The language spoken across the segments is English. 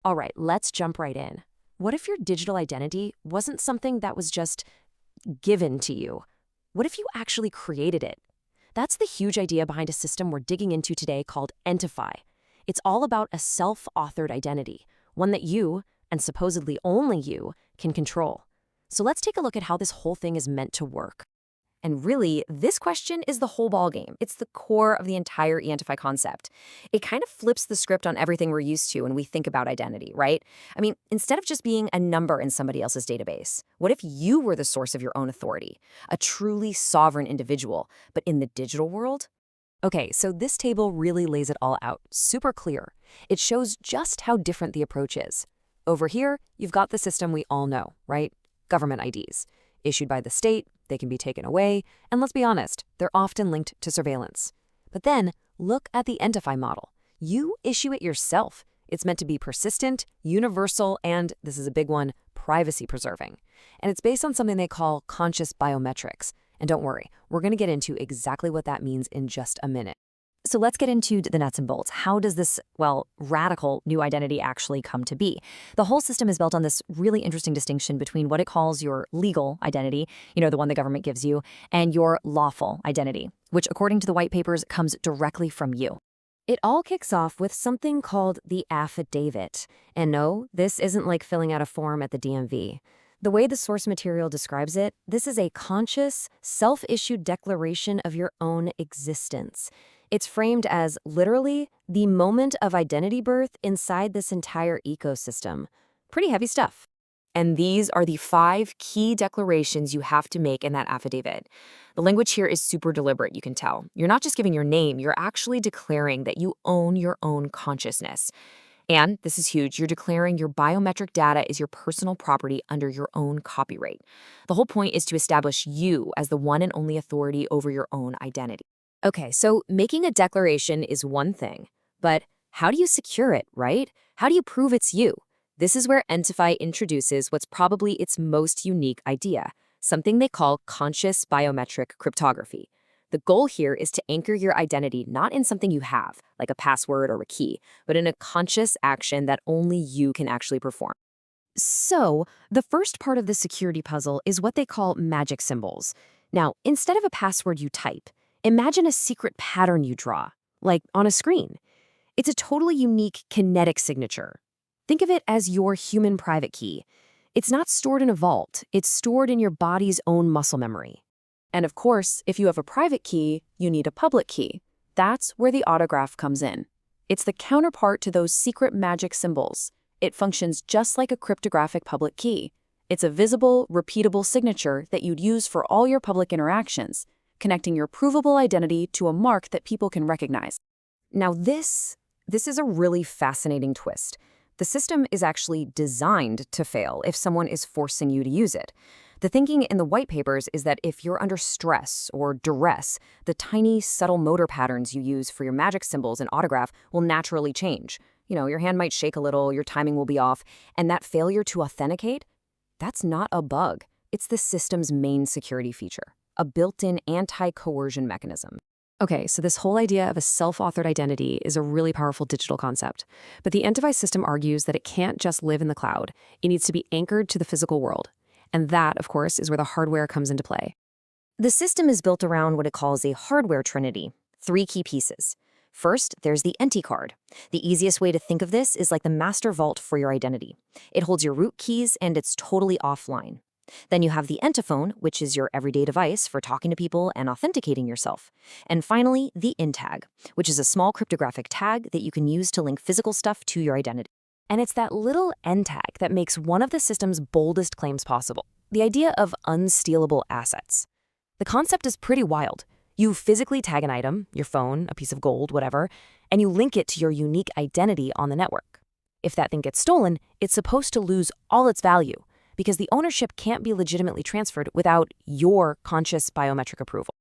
All right, let's jump right in. What if your digital identity wasn't something that was just given to you? What if you actually created it? That's the huge idea behind a system we're digging into today called ENTIFY. It's all about a self-authored identity, one that you, and supposedly only you, can control. So let's take a look at how this whole thing is meant to work. And really, this question is the whole ballgame. It's the core of the entire ENTIFY concept. It kind of flips the script on everything we're used to when we think about identity, right? I mean, instead of just being a number in somebody else's database, what if you were the source of your own authority, a truly sovereign individual, but in the digital world? Okay, so this table really lays it all out, super clear. It shows just how different the approach is. Over here, you've got the system we all know, right? Government IDs. Issued by the state, they can be taken away, and let's be honest, they're often linked to surveillance. But then, look at the ENTIFY model. You issue it yourself. It's meant to be persistent, universal, and, this is a big one, privacy-preserving. And it's based on something they call conscious biometrics. And don't worry, we're going to get into exactly what that means in just a minute. So let's get into the nuts and bolts. How does this, radical new identity actually come to be? The whole system is built on this really interesting distinction between what it calls your legal identity, the one the government gives you, and your lawful identity, which according to the white papers comes directly from you. It all kicks off with something called the affidavit. And no, this isn't like filling out a form at the DMV. The way the source material describes it, this is a conscious, self-issued declaration of your own existence. It's framed as literally the moment of identity birth inside this entire ecosystem. Pretty heavy stuff. And these are the 5 key declarations you have to make in that affidavit. The language here is super deliberate, you can tell. You're not just giving your name, you're actually declaring that you own your own consciousness. And, this is huge, you're declaring your biometric data is your personal property under your own copyright. The whole point is to establish you as the one and only authority over your own identity. Okay, so making a declaration is one thing, but how do you secure it, right? How do you prove it's you? This is where ENTIFY introduces what's probably its most unique idea, something they call conscious biometric cryptography. The goal here is to anchor your identity not in something you have, like a password or a key, but in a conscious action that only you can actually perform. So, the first part of the security puzzle is what they call magic symbols. Now, instead of a password you type, imagine a secret pattern you draw, like on a screen. It's a totally unique kinetic signature. Think of it as your human private key. It's not stored in a vault, it's stored in your body's own muscle memory. And of course, if you have a private key, you need a public key. That's where the autograph comes in. It's the counterpart to those secret magic symbols. It functions just like a cryptographic public key. It's a visible, repeatable signature that you'd use for all your public interactions, connecting your provable identity to a mark that people can recognize. Now this is a really fascinating twist. The system is actually designed to fail if someone is forcing you to use it. The thinking in the white papers is that if you're under stress or duress, the tiny, subtle motor patterns you use for your magic symbols and autograph will naturally change. Your hand might shake a little, your timing will be off, and that failure to authenticate, that's not a bug. It's the system's main security feature, a built-in anti-coercion mechanism. Okay, so this whole idea of a self-authored identity is a really powerful digital concept. But the ENTIFY system argues that it can't just live in the cloud. It needs to be anchored to the physical world. And that, of course, is where the hardware comes into play. The system is built around what it calls a hardware trinity, 3 key pieces. First, there's the ENTI card. The easiest way to think of this is like the master vault for your identity. It holds your root keys and it's totally offline. Then you have the ENTiphone, which is your everyday device for talking to people and authenticating yourself. And finally, the InTag, which is a small cryptographic tag that you can use to link physical stuff to your identity. And it's that little N tag that makes one of the system's boldest claims possible, the idea of unstealable assets. The concept is pretty wild. You physically tag an item, your phone, a piece of gold, whatever, and you link it to your unique identity on the network. If that thing gets stolen, it's supposed to lose all its value, because the ownership can't be legitimately transferred without your conscious biometric approval.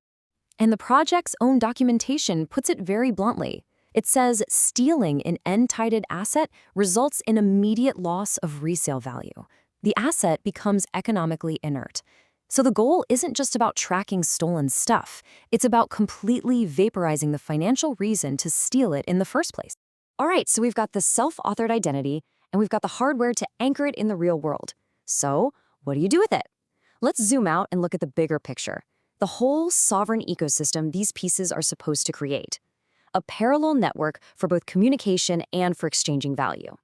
And the project's own documentation puts it very bluntly. It says stealing an N-tided asset results in immediate loss of resale value. The asset becomes economically inert. So the goal isn't just about tracking stolen stuff. It's about completely vaporizing the financial reason to steal it in the first place. All right, so we've got the self-authored identity, and we've got the hardware to anchor it in the real world. So, what do you do with it? Let's zoom out and look at the bigger picture. The whole sovereign ecosystem these pieces are supposed to create. A parallel network for both communication and for exchanging value.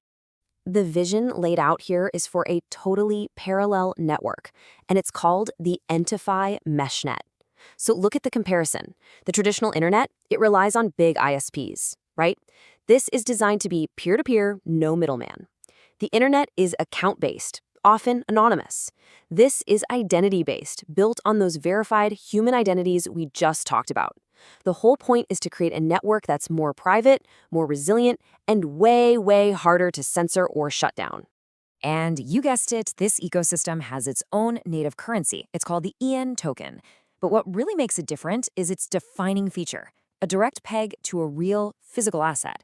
The vision laid out here is for a totally parallel network, and it's called the ENTIFY meshnet. So look at the comparison. The traditional internet, it relies on big ISPs, right? This is designed to be peer-to-peer, no middleman. The internet is account-based, often anonymous. This is identity-based, built on those verified human identities we just talked about. The whole point is to create a network that's more private, more resilient, and way, way harder to censor or shut down. And you guessed it, this ecosystem has its own native currency. It's called the EN token. But what really makes it different is its defining feature, a direct peg to a real physical asset.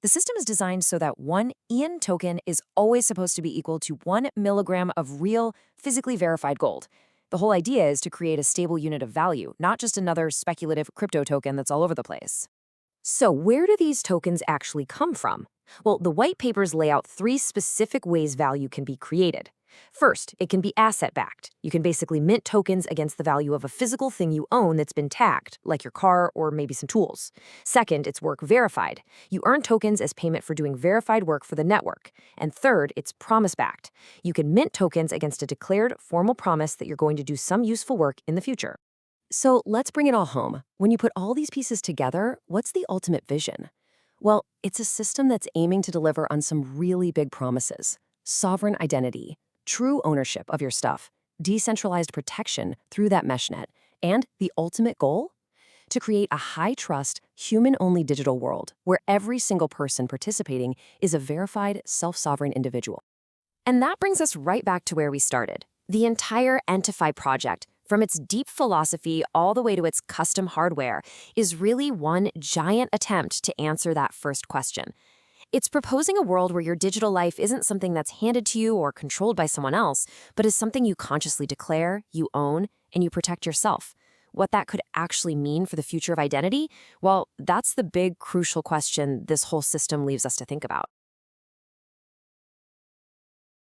The system is designed so that one EN token is always supposed to be equal to 1 milligram of real, physically verified gold. The whole idea is to create a stable unit of value, not just another speculative crypto token that's all over the place. So where do these tokens actually come from? Well, the white papers lay out 3 specific ways value can be created. First, it can be asset-backed. You can basically mint tokens against the value of a physical thing you own that's been tagged, like your car or maybe some tools. Second, it's work verified. You earn tokens as payment for doing verified work for the network. And third, it's promise-backed. You can mint tokens against a declared formal promise that you're going to do some useful work in the future. So let's bring it all home. When you put all these pieces together, what's the ultimate vision? Well, it's a system that's aiming to deliver on some really big promises. Sovereign identity, true ownership of your stuff, decentralized protection through that meshnet, and the ultimate goal? To create a high-trust, human-only digital world where every single person participating is a verified, self-sovereign individual. And that brings us right back to where we started. The entire ENTIFY project, from its deep philosophy all the way to its custom hardware, is really one giant attempt to answer that first question. It's proposing a world where your digital life isn't something that's handed to you or controlled by someone else, but is something you consciously declare, you own, and you protect yourself. What that could actually mean for the future of identity? Well, that's the big, crucial question this whole system leaves us to think about.